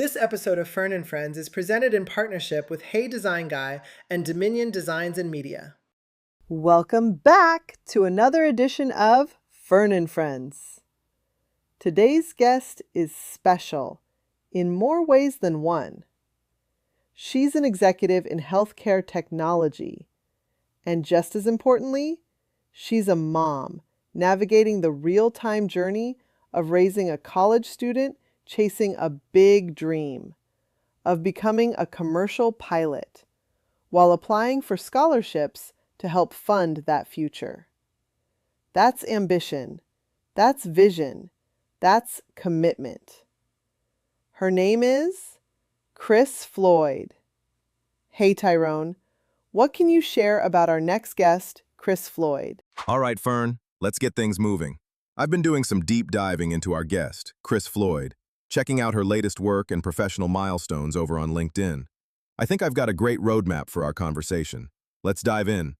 This episode of Fern and Friends is presented in partnership with Hey Design Guy and Dominion Designs and Media. Welcome back to another edition of Fern and Friends. Today's guest is special in more ways than one. She's an executive in healthcare technology, and just as importantly, she's a mom navigating the real-time journey of raising a college student chasing a big dream of becoming a commercial pilot while applying for scholarships to help fund that future. That's ambition. That's vision. That's commitment. Her name is Chris Floyd. Hey, Tyrone, what can you share about our next guest, Chris Floyd? All right, Fern, let's get things moving. I've been doing some deep diving into our guest, Chris Floyd, checking out her latest work and professional milestones over on LinkedIn. I think I've got a great roadmap for our conversation. Let's dive in.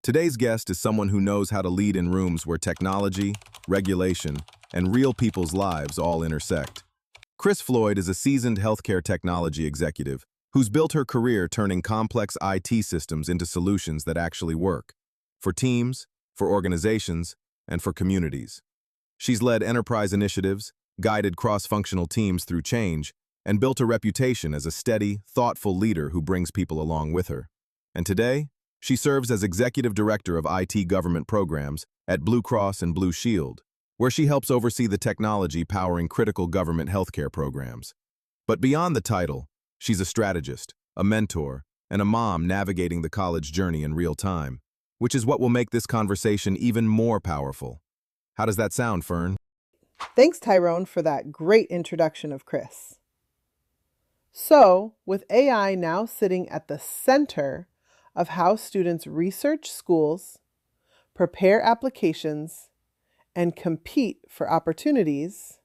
Today's guest is someone who knows how to lead in rooms where technology, regulation, and real people's lives all intersect. Chris Floyd is a seasoned healthcare technology executive who's built her career turning complex IT systems into solutions that actually work, for teams, for organizations, and for communities. She's led enterprise initiatives, guided cross-functional teams through change, and built a reputation as a steady, thoughtful leader who brings people along with her. And today, she serves as Executive Director of IT Government Programs at Blue Cross and Blue Shield, where she helps oversee the technology powering critical government healthcare programs. But beyond the title, she's a strategist, a mentor, and a mom navigating the college journey in real time, which is what will make this conversation even more powerful. How does that sound, Fern? Thanks, Tyrone, for that great introduction of Chris. So, with AI now sitting at the center of how students research schools, prepare applications, and compete for opportunities,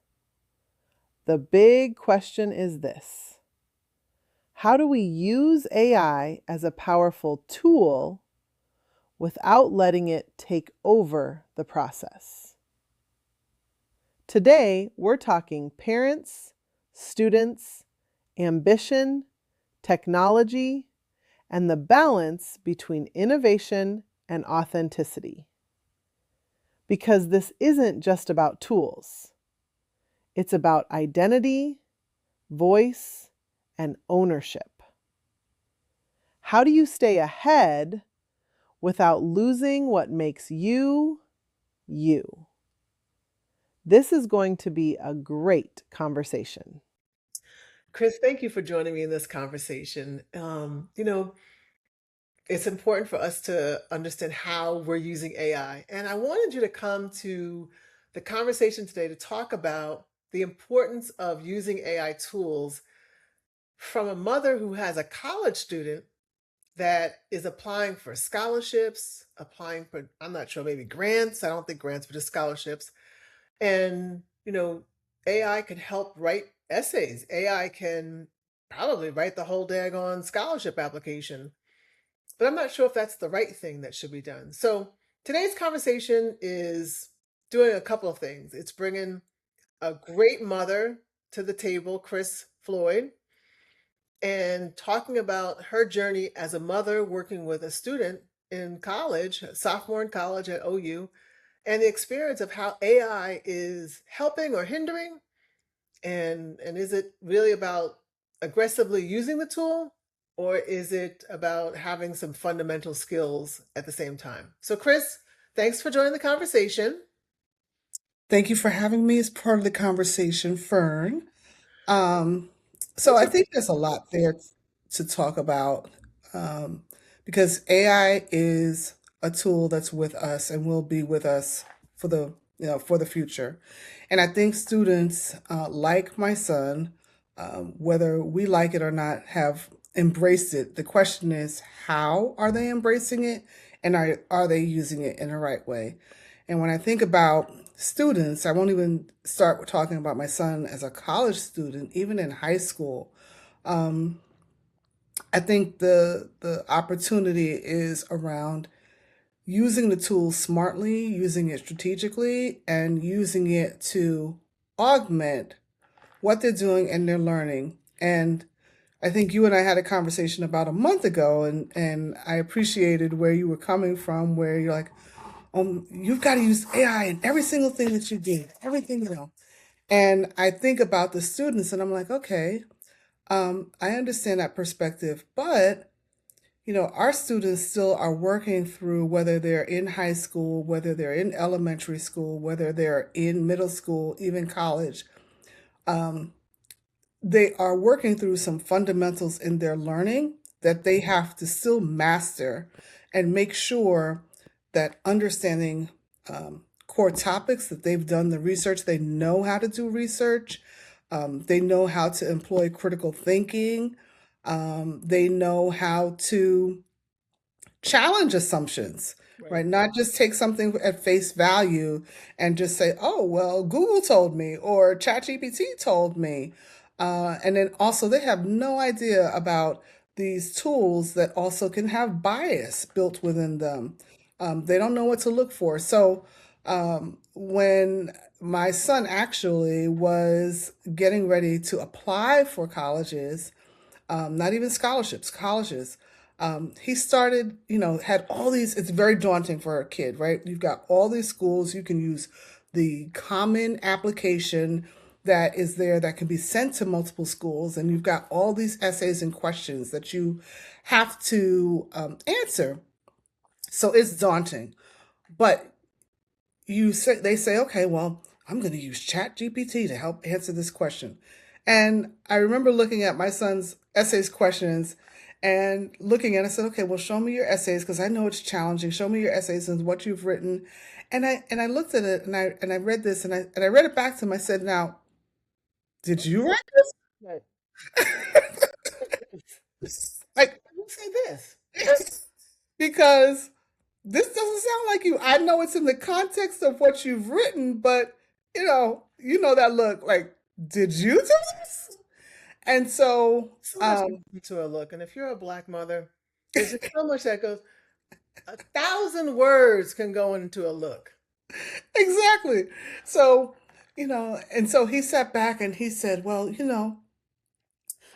the big question is this: how do we use AI as a powerful tool without letting it take over the process? Today, we're talking parents, students, ambition, technology, and the balance between innovation and authenticity. Because this isn't just about tools. It's about identity, voice, and ownership. How do you stay ahead without losing what makes you, you? This is going to be a great conversation. Chris, thank you for joining me in this conversation. It's important for us to understand how we're using AI. And I wanted you to come to the conversation today to talk about the importance of using AI tools from a mother who has a college student that is applying for scholarships, applying for, I'm not sure, maybe grants. I don't think grants, but just scholarships. And, AI can help write essays. AI can probably write the whole daggone scholarship application. But I'm not sure if that's the right thing that should be done. So today's conversation is doing a couple of things. It's bringing a great mother to the table, Chris Floyd, and talking about her journey as a mother working with a student in college, a sophomore in college at OU, and the experience of how AI is helping or hindering, and is it really about aggressively using the tool, or is it about having some fundamental skills at the same time? So, Chris, thanks for joining the conversation. Thank you for having me as part of the conversation, Fern. Um, so Thanks I for being. think there's a lot there to talk about um, because AI is a tool that's with us and will be with us for the future. And I think students like my son, whether we like it or not, have embraced it. The question is, how are they embracing it, and are they using it in the right way? And when I think about students, I won't even start with talking about my son as a college student, even in high school. Um, I think the opportunity is around using the tool smartly, using it strategically, and using it to augment what they're doing and their learning And I think you and I had a conversation about a month ago, and I appreciated where you were coming from, where you're like, you've got to use AI in every single thing that you do, everything, you know. And I think about the students, and I'm like, okay, I understand that perspective, but our students still are working through whether they're in high school, whether they're in elementary school, whether they're in middle school, even college. Um, they are working through some fundamentals in their learning that they have to still master and make sure that understanding core topics, that they've done the research, they know how to do research, they know how to employ critical thinking, they know how to challenge assumptions, Right. right? Not just take something at face value and just say, oh, well, Google told me or ChatGPT told me. And then also, they have no idea about these tools that also can have bias built within them. They don't know what to look for. So, when my son actually was getting ready to apply for colleges, not even scholarships, colleges. He started, had all these, it's very daunting for a kid, right? You've got all these schools, you can use the common application that is there that can be sent to multiple schools, and you've got all these essays and questions that you have to answer. So it's daunting. But they say, okay, well, I'm going to use Chat GPT to help answer this question. And I remember looking at my son's essays questions and looking at it, I said, okay, well, show me your essays because I know it's challenging. Show me your essays and what you've written. And I looked at it, and I read this, and I read it back to him. I said, now, did you write Right. this? Like, Who say this? because this doesn't sound like you. I know it's in the context of what you've written, but you know that look. Like, did you do this? And so, So much goes into a look. And if you're a Black mother, there's just so much that goes. 1,000 words can go into a look. exactly. So, and so he sat back and he said, "Well,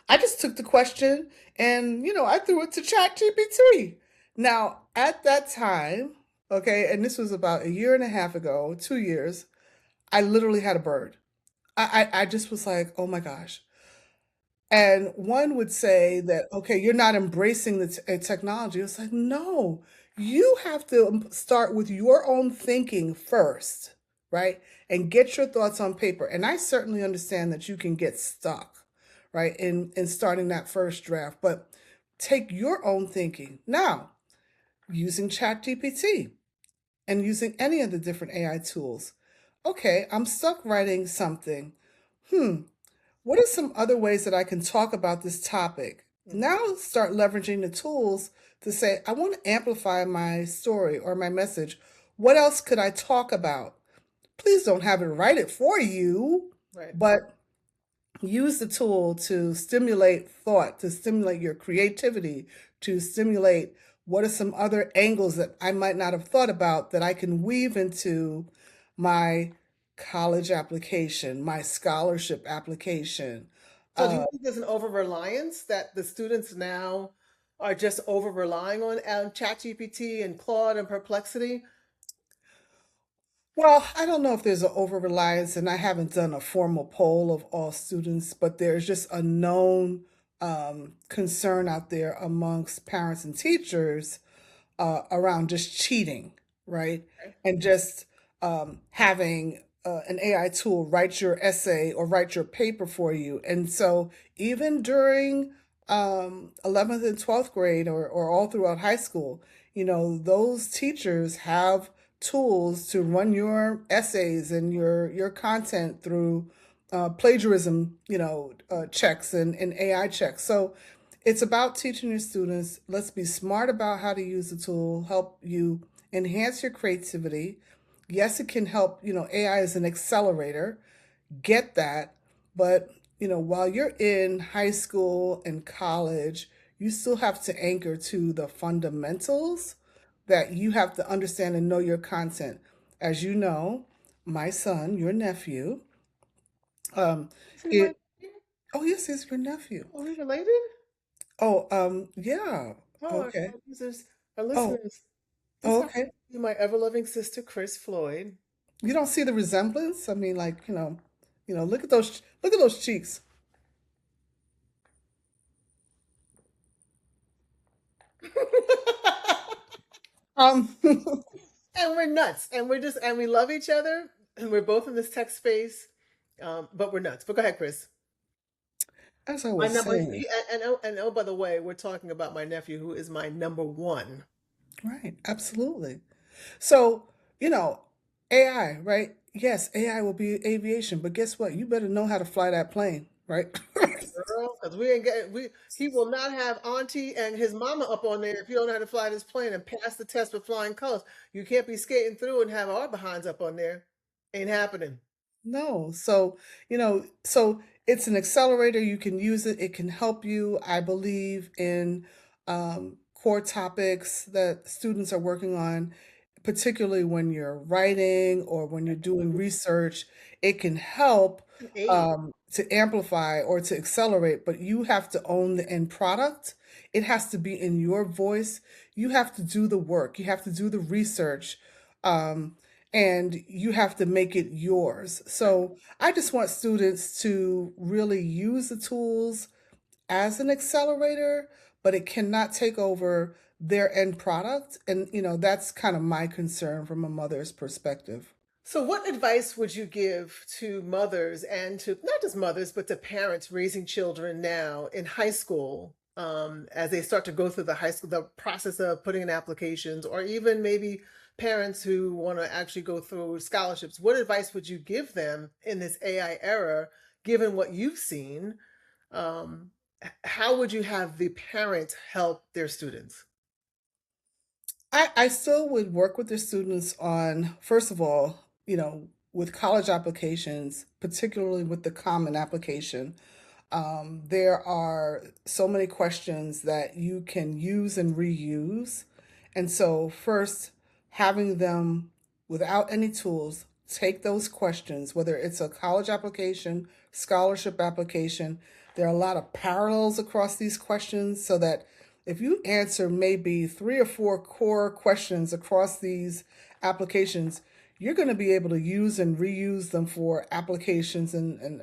I just took the question and I threw it to Chat GPT." Now, at that time, okay, and this was about a year and a half ago, 2 years, I literally had a bird. I just was like, oh my gosh. And one would say that, okay, you're not embracing the technology. It's like, no, you have to start with your own thinking first, right? And get your thoughts on paper. And I certainly understand that you can get stuck, right, in starting that first draft, but take your own thinking. Now, using ChatGPT and using any of the different AI tools. Okay, I'm stuck writing something. Hmm, what are some other ways that I can talk about this topic? Mhm. Now start leveraging the tools to say, I want to amplify my story or my message. What else could I talk about? Please don't have it write it for you, Right. but use the tool to stimulate thought, to stimulate your creativity, to stimulate what are some other angles that I might not have thought about that I can weave into my college application, my scholarship application. So do you Uh, think there's an over reliance that the students now are just over relying on ChatGPT and Claude and Perplexity? well, I don't know if there's an over reliance, and I haven't done a formal poll of all students, but there's just a known concern out there amongst parents and teachers around just cheating, right? Okay. And just having an AI tool write your essay or write your paper for you. And so even during 11th and 12th grade or all throughout high school, those teachers have tools to run your essays and your content through plagiarism, checks and AI checks. So it's about teaching your students, let's be smart about how to use the tool, help you enhance your creativity. Yes, it can help, AI is an accelerator, get that. But, while you're in high school and college, you still have to anchor to the fundamentals that you have to understand and know your content. As you know, my son, your nephew, um, Is he my it nephew? Oh, yes, he's your nephew. Are we related? Oh, yeah. Oh, Okay. our users, our Oh, listeners. This oh, happens okay. to be my ever-loving sister, Chris Floyd. You don't see the resemblance? I mean, like, look at those cheeks. Um, And we're nuts, and we love each other, and we're both in this tech space, but we're nuts. But go ahead, Chris. as I My was number, saying, and oh, by the way, we're talking about my nephew, who is my number one. right, absolutely. So, you know, AI, right? Yes, AI will be aviation, but guess what? You better know how to fly that plane, right? Girl, because we ain't getting we he will not have auntie and his mama up on there if you don't know how to fly this plane and pass the test with flying colors. You can't be skating through and have our behinds up on there. Ain't happening. No. So it's an accelerator. You can use it. It can help you, I believe, in core topics that students are working on, particularly when you're writing or when you're doing research. It can help Aid. to amplify or to accelerate, but you have to own the end product. It has to be in your voice. You have to do the work. You have to do the research. Um, and you have to make it yours. So I just want students to really use the tools as an accelerator, but it cannot take over their end product. And, that's kind of my concern from a mother's perspective. So, what advice would you give to mothers and to not just mothers, but to parents raising children now in high school as they start to go through the process of putting in applications, or even maybe parents who want to actually go through scholarships? What advice would you give them in this AI era, given what you've seen? Um, how would you have the parents help their students? I still would work with the students on, first of all, with college applications, particularly with the common application. There are so many questions that you can use and reuse. And so, first, having them without any tools take those questions, whether it's a college application, scholarship application, there are a lot of parallels across these questions so that if you answer maybe three or four core questions across these applications, you're going to be able to use and reuse them for applications and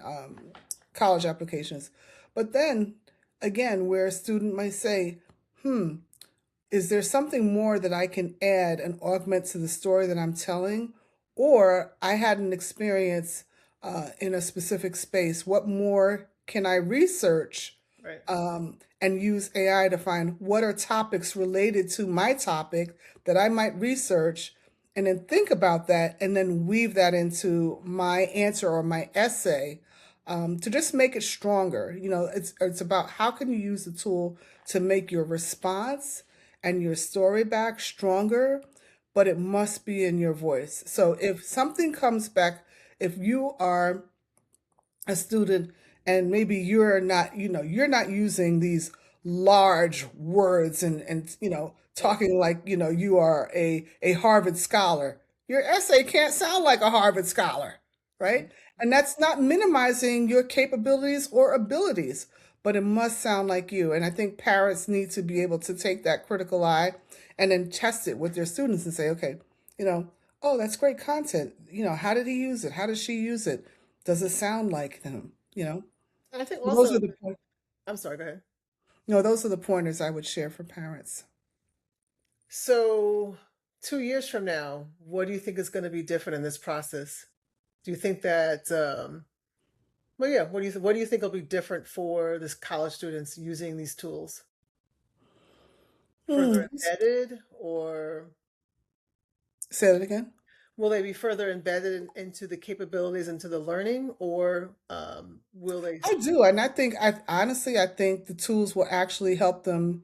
college applications. But then again, where a student might say, is there something more that I can add and augment to the story that I'm telling? Or I had an experience in a specific space. What more can I research Right. and use AI to find what are topics related to my topic that I might research and then think about that and then weave that into my answer or my essay to just make it stronger. It's about how can you use the tool to make your response and your story back stronger, but it must be in your voice. So if something comes back, if you are a student and maybe you're not using these large words and Right. talking like you are a Harvard scholar, your essay can't sound like a Harvard scholar, right? And that's not minimizing your capabilities or abilities, but it must sound like you. And I think parents need to be able to take that critical eye and then test it with their students and say, okay, you know oh, that's great content. How did he use it? How does she use it? Does it sound like them? And I think Those also, are the I'm sorry, go ahead. those are the pointers I would share for parents. So, 2 years from now, what do you think is going to be different in this process? Do you think that, well, yeah, what do you think will be different for this college students using these tools? Hmm. Further embedded, or Say that again. will they be further embedded into the capabilities, into the learning, or will they? I do, and I think the tools will actually help them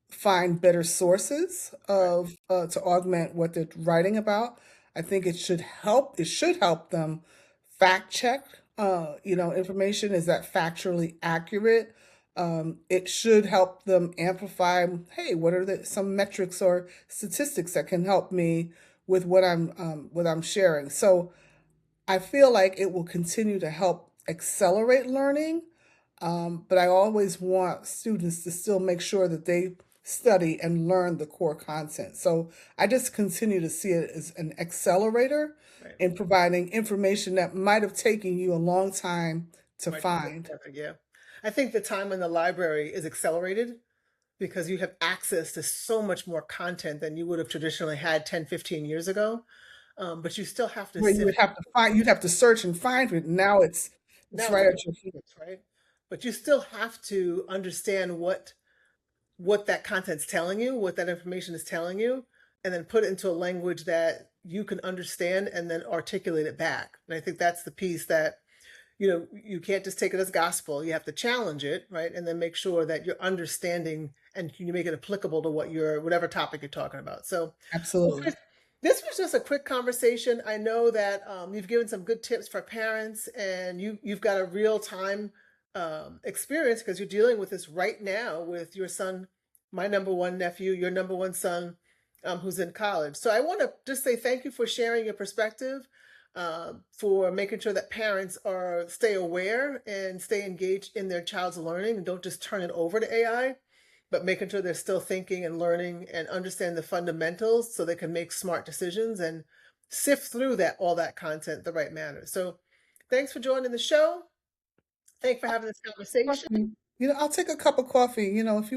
find better sources Right. of to augment what they're writing about. I think it should help. It should help them fact check. Information is that factually accurate. It should help them amplify. Hey, what are some metrics or statistics that can help me with what I'm sharing? So I feel like it will continue to help accelerate learning, but I always want students to still make sure that they study and learn the core content. So I just continue to see it as an accelerator Right. in providing information that might have taken you a long time to Right. find. Yeah. I think the time in the library is accelerated because you have access to so much more content than you would have traditionally had 10, 15 years ago. But you still have to Where you sift. would have to find, you'd have to search and find it. Now it's Now it's right at at your your feet. fingertips, right? But you still have to understand what that content's telling you, what that information is telling you, and then put it into a language that you can understand and then articulate it back. And I think that's the piece that, you can't just take it as gospel. You have to challenge it, right? And then make sure that you're understanding and you make it applicable to whatever topic you're talking about. So, well, Absolutely. Chris, this was just a quick conversation. I know that you've given some good tips for parents, and you've got a real time experience because you're dealing with this right now with your son, my number one nephew, your number one son, who's in college. So I want to just say thank you for sharing your perspective, for making sure that parents stay aware and stay engaged in their child's learning and don't just turn it over to AI, but making sure they're still thinking and learning and understand the fundamentals so they can make smart decisions and sift through all that content the right manner. So thanks for joining the show. Thanks for having this conversation. Coffee. I'll take a cup of coffee. If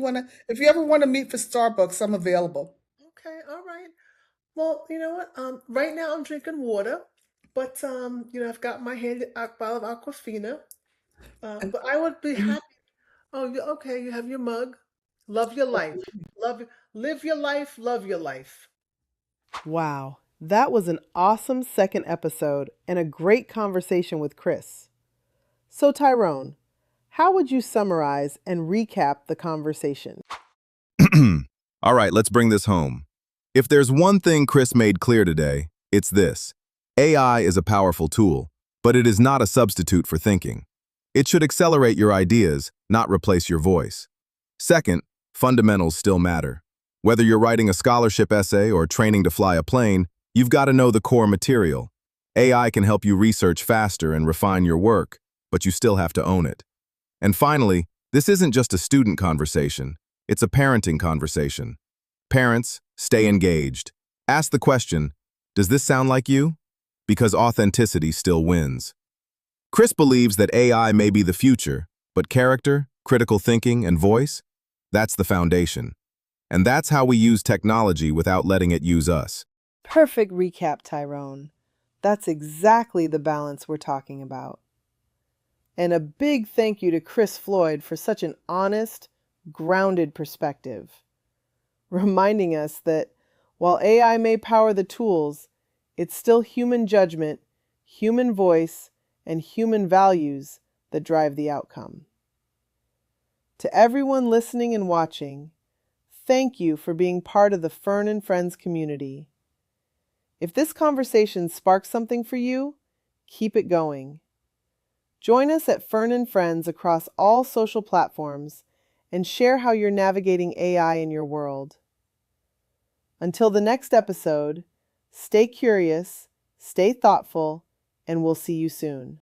you ever want to meet for Starbucks, I'm available. Okay, all right. Well, you know what? Right now I'm drinking water, but I've got my hand bottle of Aquafina. And, But I would be and happy. Oh, okay. You have your mug. Love your life. Live your life. Love your life. Wow, that was an awesome second episode and a great conversation with Chris. So, Tyrone, how would you summarize and recap the conversation? All right, let's bring this home. If there's one thing Chris made clear today, it's this. AI is a powerful tool, but it is not a substitute for thinking. It should accelerate your ideas, not replace your voice. Second, fundamentals still matter. Whether you're writing a scholarship essay or training to fly a plane, you've got to know the core material. AI can help you research faster and refine your work, but you still have to own it. And finally, this isn't just a student conversation, it's a parenting conversation. Parents, stay engaged. Ask the question, does this sound like you? Because authenticity still wins. Chris believes that AI may be the future, but character, critical thinking, and voice, that's the foundation. And that's how we use technology without letting it use us. Perfect recap, Tyrone. That's exactly the balance we're talking about. And a big thank you to Chris Floyd for such an honest, grounded perspective, reminding us that while AI may power the tools, it's still human judgment, human voice, and human values that drive the outcome. To everyone listening and watching, thank you for being part of the Fern and Friends community. If this conversation sparks something for you, keep it going. Join us at Fern and Friends across all social platforms and share how you're navigating AI in your world. Until the next episode, stay curious, stay thoughtful, and we'll see you soon.